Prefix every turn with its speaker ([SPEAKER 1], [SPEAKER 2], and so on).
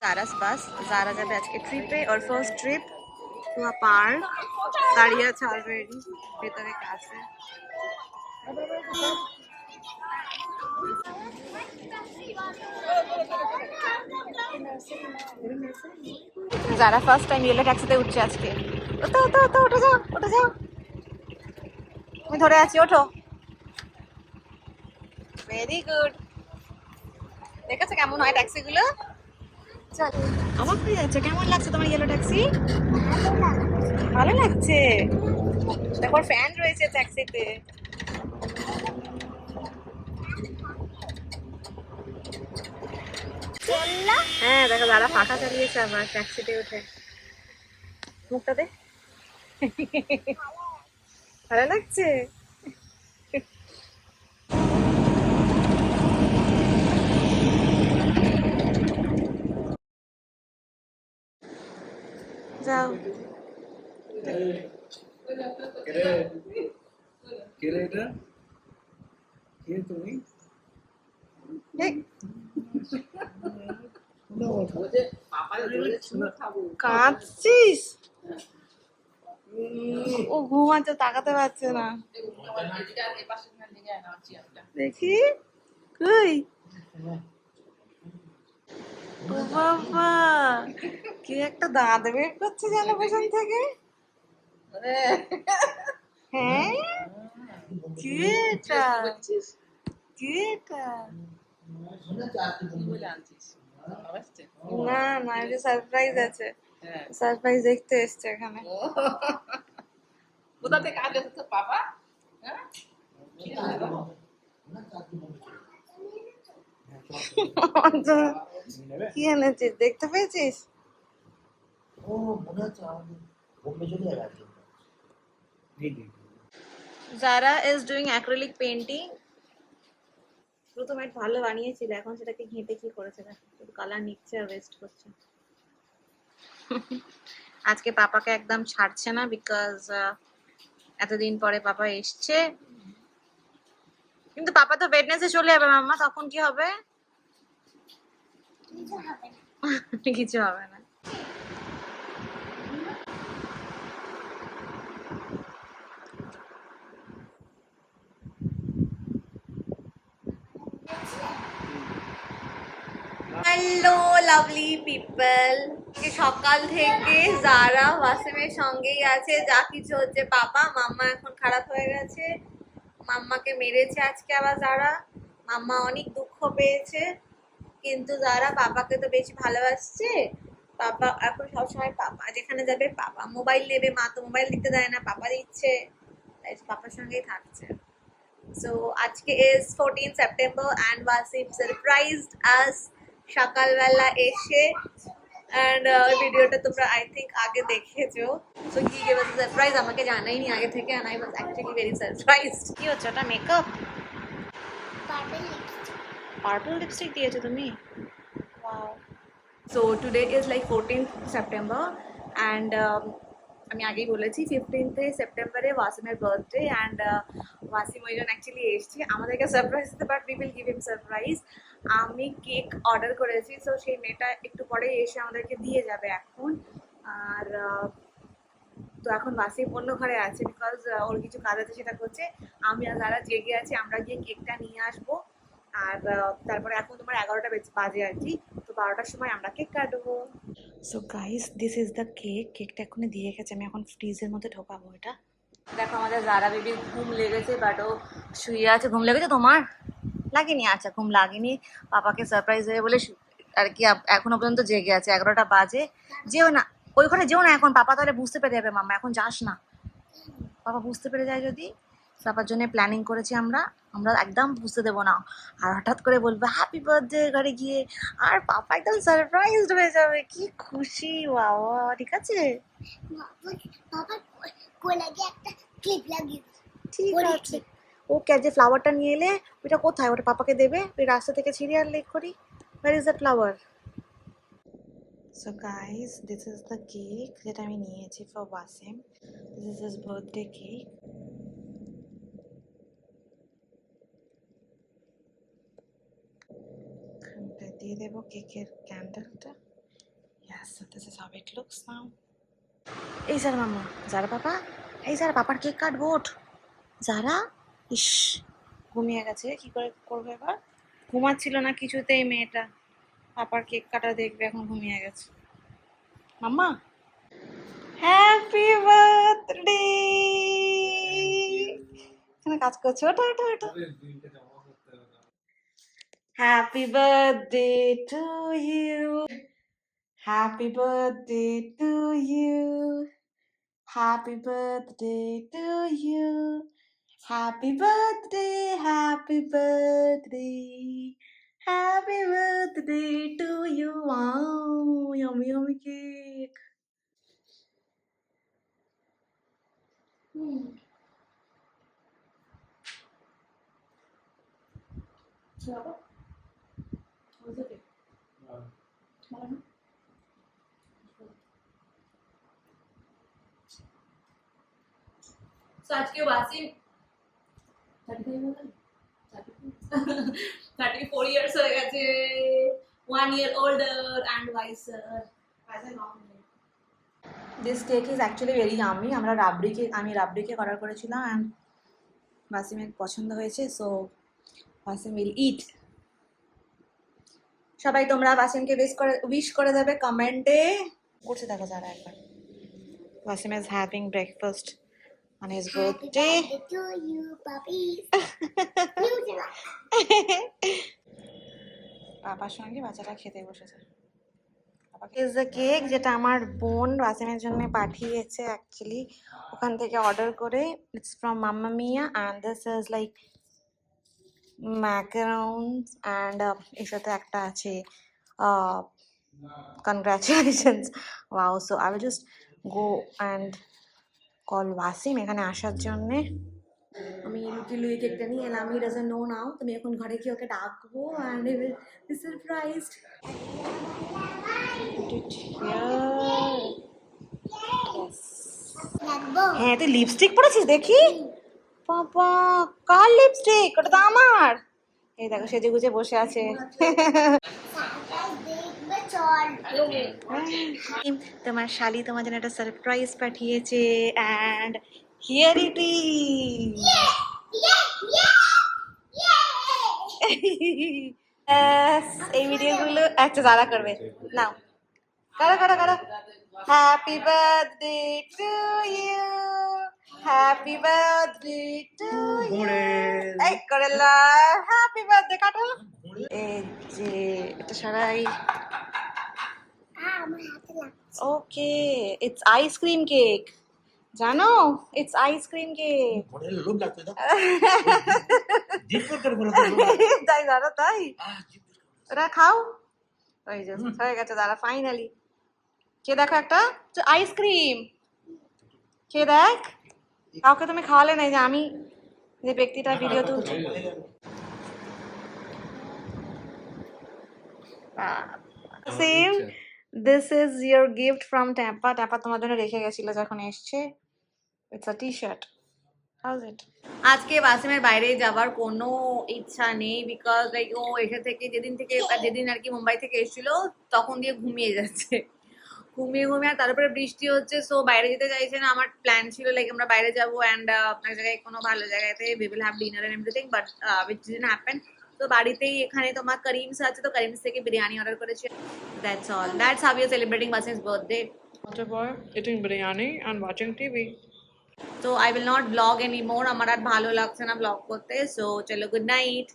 [SPEAKER 1] জারাস বাস। জারা যাবে আজকে ট্রিপে, ওর ফার্স্ট ট্রিপ। তোমার পার্ক দাঁড়িয়ে আছে অলরেডি, ভেতরে কাছে। যারা ফার্স্ট টাইম ইয়েলো ট্যাক্সিতে উঠছে আজকে। ওতো ওতো ওতো উঠে যাও, উঠে যাও। আমি ধরে আছি, ওঠো। Very good. দেখেছো কেমন হয় ট্যাক্সিগুলো? চল। অবাক হয়ে যাচ্ছে, কেমন লাগছে তোমার ইয়েলো ট্যাক্সি? ভালো লাগছে। তারপর ফ্যান রয়েছে ট্যাক্সিতে। হ্যাঁ দেখো, দাদা ফাঁকা চালিয়েছে আবার ট্যাক্সিতে উঠে। মুখটা দে। ভালো লাগছে। যাও। কাঁদছিস? ও ঘুমাচ্ছে, তাকাতে পারছে না। দেখি কই। ও বাবা, কি একটা দাঁত বের করছে যেন পেছন থেকে। হ্যাঁ, কি এটা? কি এটা? না না, এটা সারপ্রাইজ আছে। সারপ্রাইজ দেখতে এসছে এখানে। কোথা থেকে আসবে তো পাপা? কি এনেছিস, দেখতে পেয়েছিস? Zara is doing acrylic painting. প্রথমে ভালো বানিয়েছিল, এখন সেটাকে ঘেঁটে কি করেছে, শুধু কালার নিচ্ছে আর ওয়েস্ট করছে। আজকে পাপাকে একদম ছাড়ছে না, বিকজ এতদিন পরে পাপা এসছে। কিন্তু পাপা তো ওয়েডনেসডে চলে যাবে মাম্মা, তখন কি হবে? কিছু হবে না। Hello lovely people. সকাল থেকে যারা ওয়াসিমের সঙ্গেই আছে, যা কিছু হচ্ছে। পাপা মাম্মা এখন খারাপ হয়ে গেছে, মাম্মাকে মেরেছে আজকে আবার যারা। মাম্মা অনেক দুঃখ পেয়েছে, কিন্তু যারা পাপাকে তো বেশি ভালোবাসছে। পাপা এখন সবসময় পাপা যেখানে যাবে পাপা মোবাইল নেবে, মা তো মোবাইল দিতে দেয় না, পাপা দিচ্ছে, তাই পাপার সঙ্গেই থাকছে। So আজকে is 14 September and Wasim surprised us সকালবেলা এসে, and ভিডিওটা তোমরা I think আগে দেখেছো। So he gave us a surprise, আমাকে জানাইনি আগে থেকে, and I was actually very surprised. কি হচ্ছে ওটা? মেকআপ? পার্পল লিপস্টিক দিয়েছো তুমি? Wow. So today is like 14th September and আমি আগেই বলেছি 15th সেপ্টেম্বরে ওয়াসিমের বার্থডে, অ্যান্ড ওয়াসিম ওই জন্য অ্যাকচুয়ালি এসছি আমাদেরকে সারপ্রাইজ দিতে, but we will give him surprise. আমি কেক অর্ডার করেছি, সো সেই মেয়েটা একটু পরে এসে আমাদেরকে দিয়ে যাবে এখন। আর তো এখন ওয়াসিম অন্য ঘরে আছে, বিকজ ওর কিছু কাজ আছে, সেটা করছে। আমি আর যারা জেগে আছি, আমরা গিয়ে কেকটা নিয়ে আসবো। আর তারপরে এখন তোমার 11টা বাজে আর কি, তো 12টার সময় আমরা কেক কাটবো। So guys, this is the cake. কেকটা এখনই দিয়ে গেছে, আমি এখন ফ্রিজের মধ্যে ঢোকাবো এটা। দেখো আমাদের জারা বেবির ঘুম লেগেছে, বাট ও শুয়ে আছে। ঘুম লেগেছে তোমার? লাগেনি? আচ্ছা, ঘুম লাগেনি। পাপাকে সারপ্রাইজ দেবে বলে আর কি এখনো পর্যন্ত জেগে আছে। 11টা বাজে। যেও না ওইখানে, যেও না এখন, পাপা তাহলে বুঝতে পেরে যাবে। মাম্মা এখন যাস না, পাপা বুঝতে পেরে যায় যদি। পাপার জন্য প্ল্যানিং করেছি আমরা, আমরা একদম বুঝতে দেবো না। আর হঠাৎ করে বলবে হ্যাপি বার্থডে ঘরে গিয়ে, আর পাপা একদম সারপ্রাইজড হয়ে যাবে। কি খুশি, বাবা। ঠিক আছে, ঠিক আছে। ও যে ফ্লাওয়ারটা নিয়ে এলে, ওইটা কোথায়? ওটা পাপাকে দেবে, ওই রাস্তা থেকে ছিঁড়ে আর লেক করি। Where is the flower? So guys, this is the cake যেটা আমি নিয়েছি for Wasim. This is his birthday cake. দিয়ে দেবো কেকের ক্যান্ডেলটা। So this is how it looks now. এই যারা মাম্মা, যারা পাপা, এই যারা পাপার কেক কাটবো, ওঠ যারা। ইস, ঘুমিয়ে গেছে, কি করে করবে এবার? ঘুমাচ্ছিল না কিছুতেই মেয়েটা, পাপার কেক কাটা দেখবে, এখন ঘুমিয়ে গেছে। Mamma, happy birthday. এখানে কাজ করছো, ওটা ওটা ওটা। Happy birthday to you, happy birthday to you, happy birthday to you, happy birthday, happy birthday, happy birthday to you. Wow, yummy yummy cake. So আজকে ওয়াসিম 34 years হয়ে গেছে, 1 year older and wiser. This cake is actually very yummy. আমি রাবড়ি cake order করেছিলাম and ওয়াসিমের পছন্দ হয়েছে, so Wasim will eat. সবাই তোমরা ওয়াসিমকে wish করে দেবে কমেন্টে। করছে দেখো যারা একবার। Wasim is having breakfast on his birthday.
[SPEAKER 2] Happy birthday to you, puppies.
[SPEAKER 1] পাপার সঙ্গে বাচ্চাটা খেতে বসেছে। ইজ দ্য কেক, যেটা আমার বোন ওয়াসিমের জন্য পাঠিয়েছে অ্যাকচুয়ালি ওখান থেকে অর্ডার করে। It's from Mamma Mia and this is like macarons and এর সাথে একটা আছে congratulations. Wow, so I will just go and call Wasim এখানে আসার জন্যে। আমি লুকিয়ে কেকটা নিয়ে এলাম, হি ডাজন্ট নো নাও। তুমি এখন ঘরে গিয়ে ওকে ডাকবো and he will be surprised. হ্যাঁ, তুই লিপস্টিক পরেছিস দেখি। বাবা, কার লিপস্টিক? ওটা তো আমার। এই দেখো সেজে গুজে বসে আছে। তোমার শালি তোমার জন্য একটা সারপ্রাইজ পাঠিয়েছে অ্যান্ড হিয়ার ইট ইজ। এই ভিডিওগুলো একটা যারা করবে নাও, করো করো করো। Happy birthday to you, happy birthday to you. এই করে লা, হ্যাপি বার্থডে কাটো। এই যে এটা সবাই। ওকে, ইটস আইসক্রিম কেক, জানো? It's ice cream cake. তাই জানো? তাই ওরা খাও। ওই যে হয়ে গেছে দাঁড়া, ফাইনালি কে দেখো একটা আইসক্রিম কে দেখ। কাউকে তুমি খাওয়ালে না, যে আমি যে ব্যক্তিটা ভিডিও তুলছি। Same, this is your gift from Tapa. Tapa তোমার জন্য রেখে গেছিল যখন এসছে। It's a T shirt. How's it? আজকে ওয়াসিমের বাইরে যাওয়ার কোনো ইচ্ছা নেই, বিকজ লাইক ও এসে থেকে যেদিন আর কি মুম্বাই থেকে এসেছিল তখন দিয়ে ঘুমিয়ে যাচ্ছে, ঘুমিয়ে আর তারপরে বৃষ্টি হচ্ছে, সো বাইরে যেতে চাইছে না। আমার প্ল্যান ছিল লাইক আমরা বাইরে যাবো অ্যান্ড এক জায়গায় কোনো ভালো জায়গাতে we will have dinner and everything, but which didn't happen. তো বাড়িতেই এখানে তোমার করিমস আছে, তো করিমস থেকে বিরিয়ানি অর্ডার করেছি। That's all. That's how you are celebrating Wasim's birthday.
[SPEAKER 3] eating biryani and watching TV.
[SPEAKER 1] তো I will not vlog any more, আমার আর ভালো লাগছে না ব্লগ করতে। সো চলো, গুড নাইট।